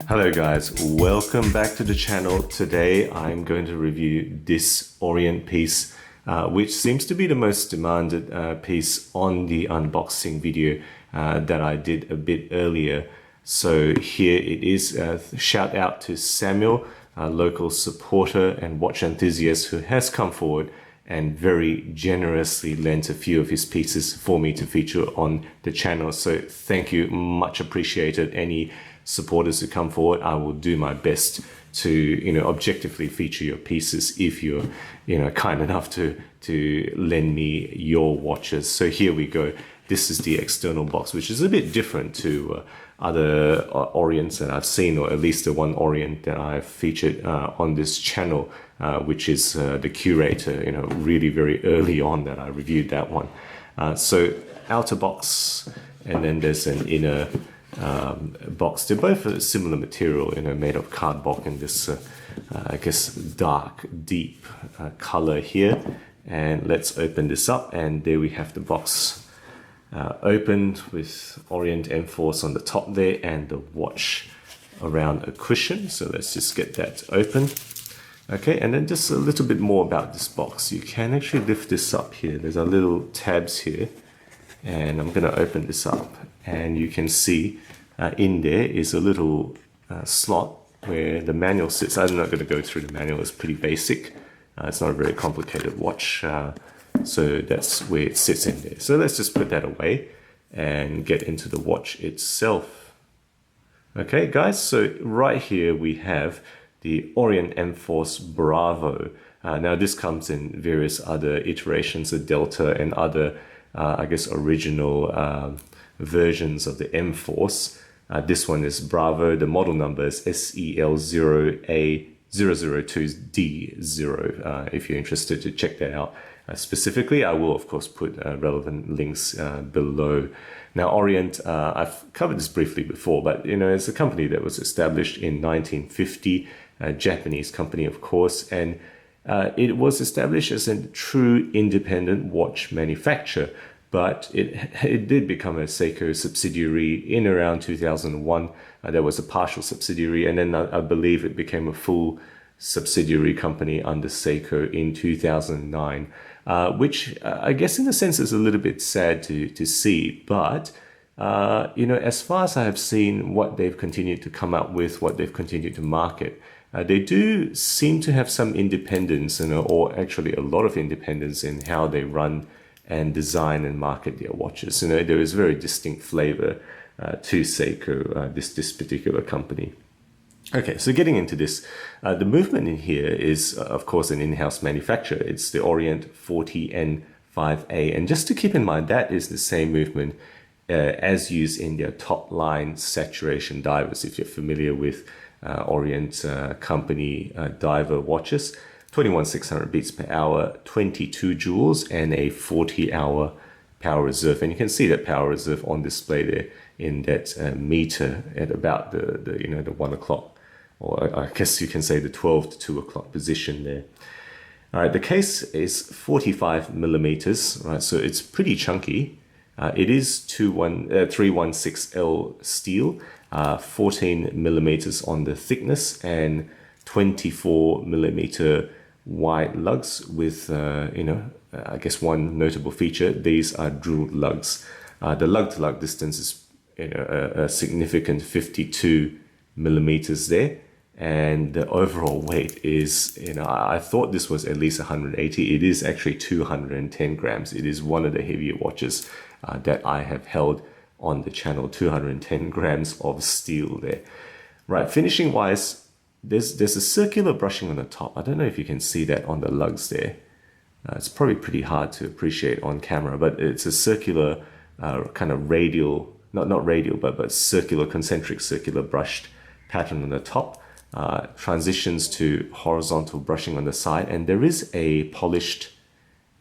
Hello guys, welcome back to the channel. Today I'm going to review this Orient piece, which seems to be the most demanded piece on the unboxing video that I did a bit earlier. So here it is. Shout out to Samuel, a local supporter and watch enthusiast who has come forward and very generously lent a few of his pieces for me to feature on the channel. So thank you, much appreciated. Any supporters who come forward, I will do my best to objectively feature your pieces if you're kind enough to lend me your watches. So here we go. This is the external box, which is a bit different to other Orients that I've seen, or at least the one Orient that I've featured on this channel, which is the Curator, really very early on that I reviewed that one. So outer box, and then there's an inner box. They're both a similar material, made of cardboard in this, I guess, dark, deep color here. And let's open this up, and there we have the box opened with Orient M-Force on the top there and the watch around a cushion. So let's just get that open. Okay, and then just a little bit more about this box. You can actually lift this up here. There's a little tabs here, and I'm going to open this up, and you can see in there is a little slot where the manual sits. I'm not going to go through the manual. It's pretty basic. It's not a very complicated watch. So that's where it sits in there. So let's just put that away and get into the watch itself. Okay, guys, so right here we have the Orient M-Force Bravo. Now this comes in various other iterations of Delta and other, I guess, original versions of the M-Force. This one is Bravo. The model number is SEL0A002D0. If you're interested to check that out specifically, I will of course put relevant links below. Now Orient, I've covered this briefly before, but it's a company that was established in 1950, a Japanese company of course, and it was established as a true independent watch manufacturer. But it did become a Seiko subsidiary in around 2001. There was a partial subsidiary, and then I believe it became a full subsidiary company under Seiko in 2009, which I guess in a sense is a little bit sad to see. But as far as I have seen what they've continued to come up with, what they've continued to market, they do seem to have some independence, or actually a lot of independence in how they run and design and market their watches. There is very distinct flavor to Seiko, this particular company. Okay, so getting into this, the movement in here is, of course, an in-house manufacturer. It's the Orient 40N5A. And just to keep in mind, that is the same movement as used in their top-line saturation divers, if you're familiar with Orient Company diver watches. 21,600 beats per hour, 22 joules, and a 40-hour power reserve. And you can see that power reserve on display there in that meter at about the 1 o'clock, or I guess you can say the 12 to 2 o'clock position there. All right, the case is 45 millimeters, right? So it's pretty chunky. It is 316L steel, 14 millimeters on the thickness, and 24 millimeter wide lugs with, I guess one notable feature, these are jeweled lugs. The lug-to-lug distance is a significant 52 millimeters there, and the overall weight is, I thought this was at least 180. It is actually 210 grams. It is one of the heavier watches that I have held on the channel. 210 grams of steel there. Right, finishing wise, there's a circular brushing on the top. I don't know if you can see that on the lugs there. It's probably pretty hard to appreciate on camera, but it's a circular kind of radial, not radial, but circular, concentric circular brushed pattern on the top. Transitions to horizontal brushing on the side, and there is a polished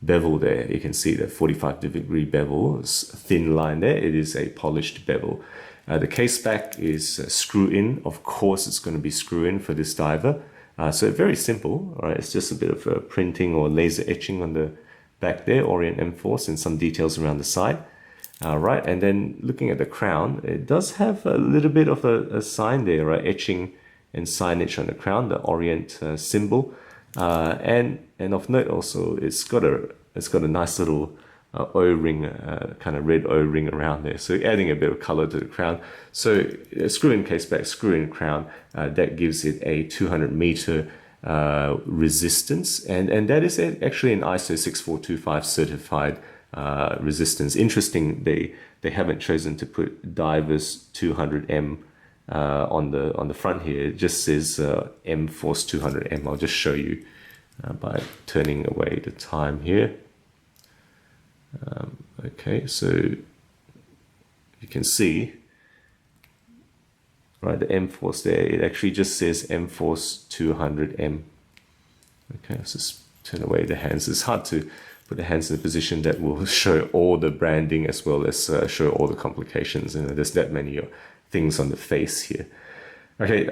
bevel there. You can see the 45-degree bevel, thin line there. It is a polished bevel. The case back is screw in. Of course, it's going to be screw in for this diver. So very simple. All right, it's just a bit of printing or laser etching on the back there, Orient M-Force, and some details around the side. Right, and then looking at the crown, it does have a little bit of a sign there, right? Etching and signage on the crown, the Orient symbol, and of note also, it's got a nice little O-ring, kind of red O-ring around there, so adding a bit of color to the crown. So screw-in case back, screw-in crown, that gives it a 200-meter resistance, and that is actually an ISO 6425 certified resistance. Interesting, they haven't chosen to put divers 200M on the front here. It just says M-Force 200M. I'll just show you by turning away the time here. Okay, so you can see, right, the M-Force there, it actually just says M-Force 200M. Okay, let's just turn away the hands. It's hard to put the hands in a position that will show all the branding as well as show all the complications. You know, there's that many things on the face here. Okay,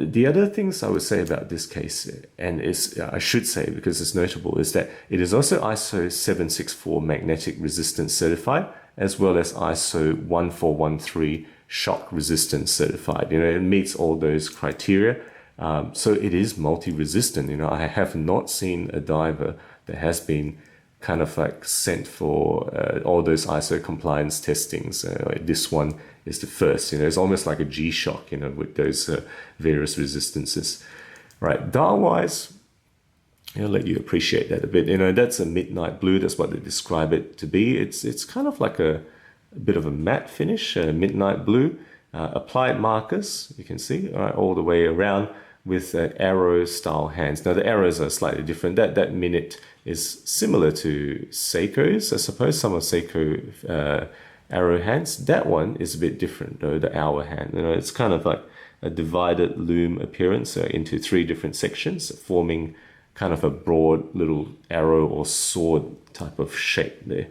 the other things I would say about this case, and I should say because it's notable, is that it is also ISO 764 magnetic resistance certified, as well as ISO 1413 shock resistance certified. You know, it meets all those criteria. So it is multi-resistant. You know, I have not seen a diver that has been kind of like sent for all those ISO compliance testings. This one is the first. You know, it's almost like a G-Shock, you know, with those various resistances. Right, dial-wise, I'll let you appreciate that a bit. You know, that's a midnight blue. That's what they describe it to be. It's kind of like a bit of a matte finish, midnight blue. Applied markers, you can see, all the way around, with arrow style hands. Now the arrows are slightly different. That minute is similar to Seiko's, I suppose, some of Seiko arrow hands. That one is a bit different though, the hour hand. You know, it's kind of like a divided loom appearance into three different sections, forming kind of a broad little arrow or sword type of shape there.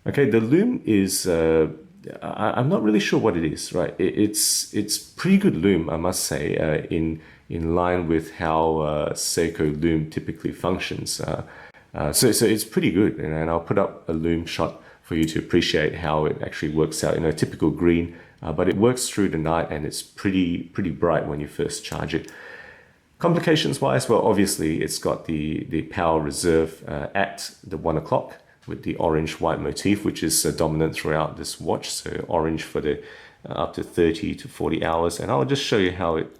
Okay, the loom is, I'm not really sure what it is, right? It's pretty good loom, I must say, in line with how Seiko loom typically functions. So it's pretty good, you know, and I'll put up a loom shot for you to appreciate how it actually works out. You know, typical green, but it works through the night, and it's pretty bright when you first charge it. Complications wise, well, obviously it's got the power reserve at the 1 o'clock with the orange-white motif, which is dominant throughout this watch. So orange for the up to 30 to 40 hours. And I'll just show you how it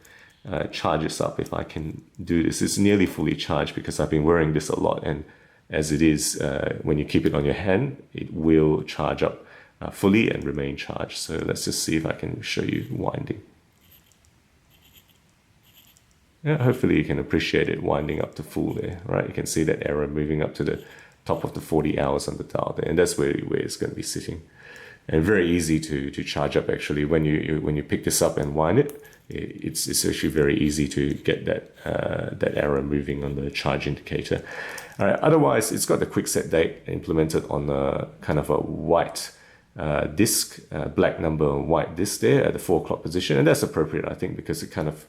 charges up if I can do this. It's nearly fully charged because I've been wearing this a lot. And as it is, when you keep it on your hand, it will charge up fully and remain charged. So let's just see if I can show you winding. Yeah, hopefully you can appreciate it winding up to full there, right? You can see that arrow moving up to the top of the 40 hours on the dial there, and that's where it's going to be sitting. And very easy to charge up actually. When you pick this up and wind it, it's actually very easy to get that arrow moving on the charge indicator. All right, otherwise, it's got the quick set date implemented on a kind of a white disc, black number white disc there at the 4 o'clock position, and that's appropriate, I think, because it kind of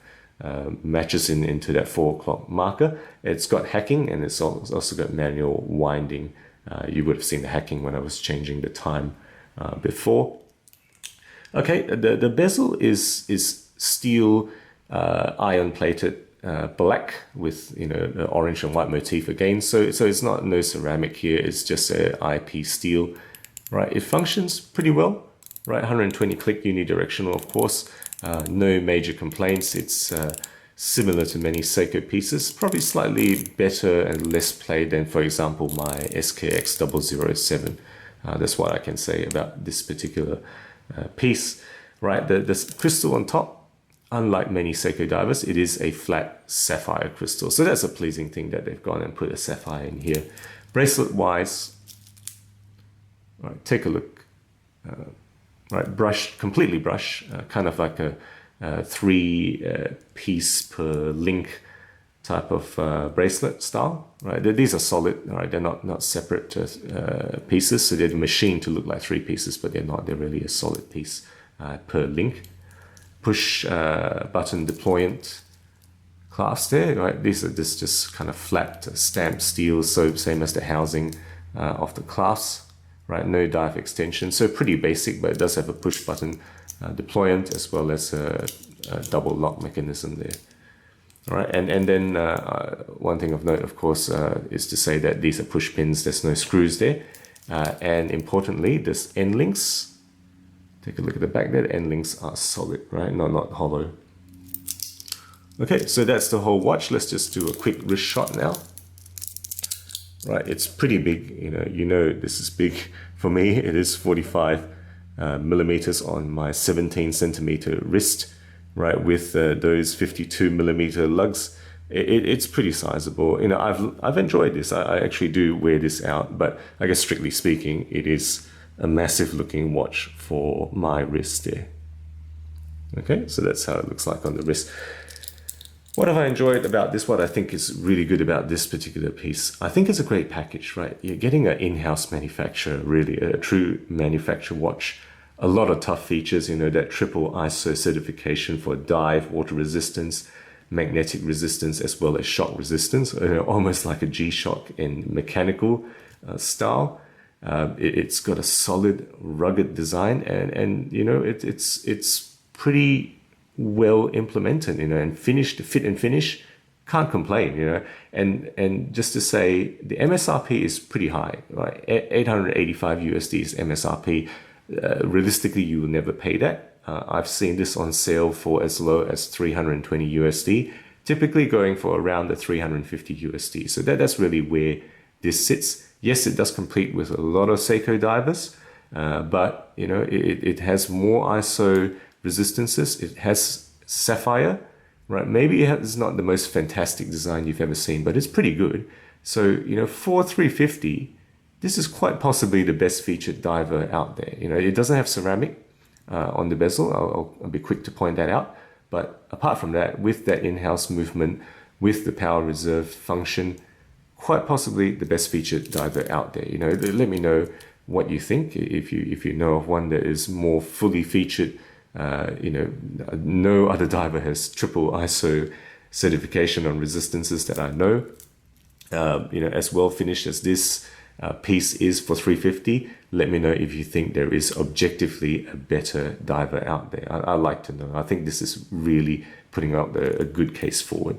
matches into that 4 o'clock marker. It's got hacking, and it's also got manual winding. You would have seen the hacking when I was changing the time before. Okay, the bezel is steel iron plated black with, you know, the orange and white motif again. So it's no ceramic here. It's just a IP steel, right? It functions pretty well, right? 120 click unidirectional, of course. No major complaints. It's similar to many Seiko pieces, probably slightly better and less played than, for example, my SKX 007. That's what I can say about this particular piece, right? The crystal on top, unlike many Seiko divers, it is a flat sapphire crystal. So that's a pleasing thing that they've gone and put a sapphire in here. Bracelet wise, right, take a look. Right, brush, completely brush, kind of like a 3-piece per link type of bracelet style, right? These are solid, right? They're not separate pieces, so they're machined to look like 3 pieces, but they're not. They're really a solid piece per link. Push button deployant clasp there, right? These are just kind of flat stamped steel, so same as the housing of the clasp. right? No dive extension, so pretty basic, but it does have a push button deployant as well as a double lock mechanism there. All right, and then one thing of note, of course, is to say that these are push pins. There's no screws there, and importantly, this end links. Take a look at the back there. The end links are solid, right? Not hollow. Okay, so that's the whole watch. Let's just do a quick wrist shot now. Right, it's pretty big. You know this is big for me. It is 45 millimeters on my 17 centimeter wrist, right? With those 52 millimeter lugs, it's pretty sizable. I've enjoyed this. I actually do wear this out, but I guess strictly speaking, it is a massive looking watch for my wrist there. Okay, so that's how it looks like on the wrist. What have I enjoyed about this? What I think is really good about this particular piece, I think it's a great package, right? You're getting an in-house manufacturer, really a true manufacturer watch. A lot of tough features, that triple ISO certification for dive, water resistance, magnetic resistance, as well as shock resistance, almost like a G-Shock in mechanical style. It's got a solid, rugged design, and it's pretty well implemented, and finished, fit and finish, can't complain, and just to say the MSRP is pretty high, right? 885 USD is MSRP. Realistically, you will never pay that. I've seen this on sale for as low as 320 USD, typically going for around the 350 USD. So that's really where this sits. Yes, it does compete with a lot of Seiko divers, but it has more ISO resistances. It has sapphire, right? Maybe it's not the most fantastic design you've ever seen, but it's pretty good. So for 350, this is quite possibly the best featured diver out there. It doesn't have ceramic on the bezel. I'll be quick to point that out. But apart from that, with that in-house movement, with the power reserve function, quite possibly the best featured diver out there. Let me know what you think. If you know of one that is more fully featured, no other diver has triple ISO certification on resistances that I know. As well finished as this piece is for 350. Let me know if you think there is objectively a better diver out there. I'd like to know. I think this is really putting out a good case forward.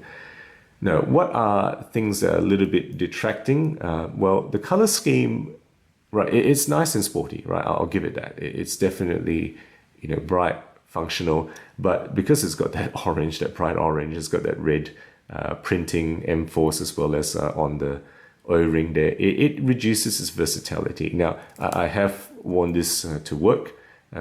Now, what are things that are a little bit detracting? Well, the color scheme, right? It's nice and sporty, right? I'll give it that. It's definitely, bright, functional, but because it's got that orange, that bright orange, it's got that red printing M-Force as well as on the O-ring there, it reduces its versatility. Now, I have worn this to work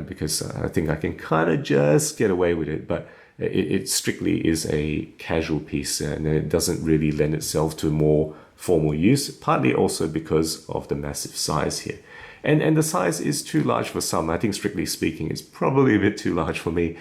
because I think I can kind of just get away with it, but it strictly is a casual piece and it doesn't really lend itself to more formal use, partly also because of the massive size here. And the size is too large for some. I think strictly speaking, it's probably a bit too large for me,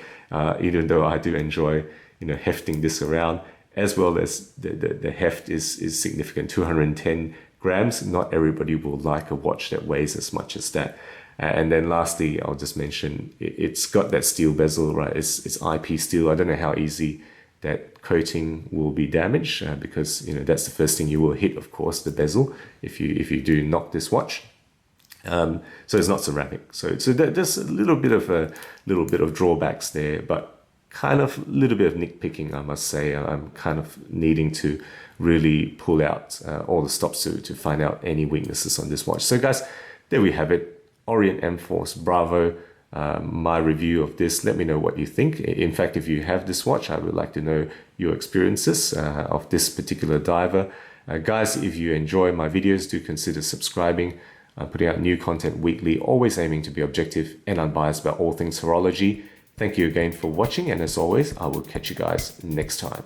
even though I do enjoy, hefting this around, as well as the heft is significant, 210 grams. Not everybody will like a watch that weighs as much as that. And then lastly, I'll just mention, it's got that steel bezel, right? It's IP steel. I don't know how easy that coating will be damaged because, that's the first thing you will hit, of course, the bezel, if you do knock this watch. So it's not ceramic. So there's a little bit of drawbacks there, but kind of a little bit of nitpicking, I must say. I'm kind of needing to really pull out all the stops to find out any weaknesses on this watch. So guys, there we have it. Orient M-Force Bravo, my review of this. Let me know what you think. In fact, if you have this watch, I would like to know your experiences of this particular diver. Guys, if you enjoy my videos, do consider subscribing. I'm putting out new content weekly, always aiming to be objective and unbiased about all things horology. Thank you again for watching, and as always, I will catch you guys next time.